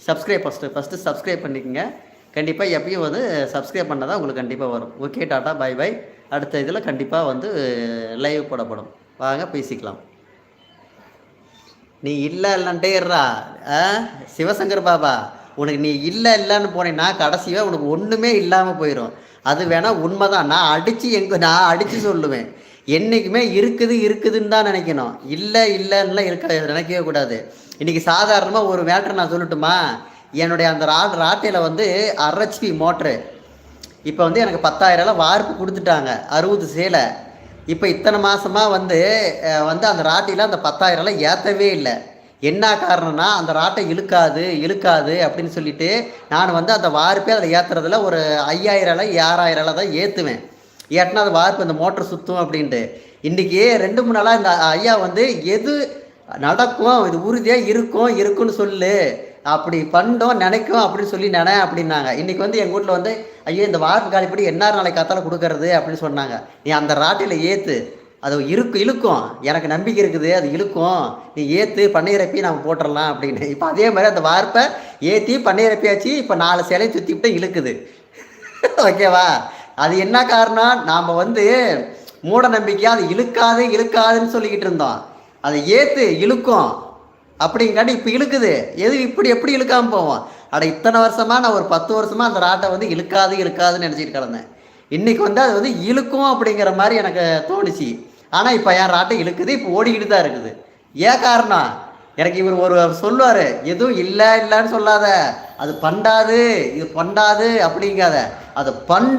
Subscribe first subscribe பண்ணிக்கோங்க. கண்டிப்பாக எப்பயும் வந்து சப்ஸ்கிரைப் பண்ணால் தான் உங்களுக்கு கண்டிப்பாக வரும். Okay, tata, bye bye. அடுத்த இதில் கண்டிப்பாக வந்து லைவ் போடப்படும். வாங்க பேசிக்கலாம். நீ இல்லைன்ட்டே இருறா. சிவசங்கர் பாபா, உனக்கு நீ இல்லைன்னு போனேன்னா கடைசியாக உனக்கு ஒன்றுமே இல்லாமல் போயிடும். அது வேணால் உண்மை தான். நான் அடித்து சொல்லுவேன். என்றைக்குமே இருக்குதுன்னு தான் நினைக்கணும். இல்லைன்னுலாம் நினைக்கவே கூடாது. இன்றைக்கி சாதாரணமாக ஒரு மேட்ரு நான் சொல்லட்டுமா? என்னுடைய அந்த ராட்டையில் வந்து 1.5 HP மோட்ரு. இப்போ வந்து எனக்கு 10,000 வார்ப்பு கொடுத்துட்டாங்க, 60 சேலை. இப்போ இத்தனை மாதமாக வந்து அந்த ராட்டையில் அந்த 10,000 ஏற்றவே இல்லை. என்ன காரணம்னா, அந்த ராட்டை இழுக்காது அப்படின்னு சொல்லிட்டு நான் வந்து அந்த வார்ப்பே அதில் ஏற்றுறதுல ஒரு 5,000 6,000 தான் ஏற்றுவேன். ஏற்றினா அது வார்ப்பு அந்த மோட்டர் சுற்றும் அப்படின்ட்டு. இன்றைக்கி 2-3 நாளாக இந்த ஐயா வந்து எது நடக்கும், இது உறுதியாக இருக்குன்னு சொல்லு, அப்படி பண்ணோம் நினைக்கும் அப்படின்னு சொல்லி அப்படின்னாங்க. இன்றைக்கி வந்து எங்கள் வீட்டில் வந்து ஐயோ இந்த வார்ப்பு காலிப்படி என்ன நாளைக்கு காத்தால கொடுக்கறது அப்படின்னு சொன்னாங்க. நீ அந்த ராட்டையில் ஏற்று, அது இழுக்கும், எனக்கு நம்பிக்கை இருக்குது, அது இழுக்கும், நீ ஏற்று பண்ணையிறப்பி நம்ம போட்டுடலாம் அப்படின்னு. இப்போ அதே மாதிரி அந்த வார்ப்பை ஏற்றி பண்ணையிறப்பியாச்சு. இப்போ 4 சேலையும் சுற்றிவிட்டு இழுக்குது. ஓகேவா? அது என்ன காரணம்? நாம் வந்து மூட நம்பிக்கையாக அது இழுக்காதுன்னு சொல்லிக்கிட்டு இருந்தோம். அதை ஏற்று இழுக்கும் அப்படிங்காட்டி இப்போ இழுக்குது. எப்படி இழுக்காமல் போவோம்? இத்தனை வருஷமாக நான் ஒரு 10 வருஷமாக அந்த ராட்டை வந்து இழுக்காதுன்னு நினச்சிட்டு கிடந்தேன். இன்றைக்கி வந்து அது வந்து இழுக்கும் அப்படிங்கிற மாதிரி எனக்கு தோணுச்சு. ஆனால் இப்போ என் ராட்டை இழுக்குது, இப்போ ஓடிக்கிட்டு தான் இருக்குது. ஏன் காரணம்? எனக்கு இவர் ஒரு சொல்லுவார், எதுவும் இல்லைன்னு சொல்லாத, அது பண்டாது, இது பண்டாது அப்படிங்காத, அது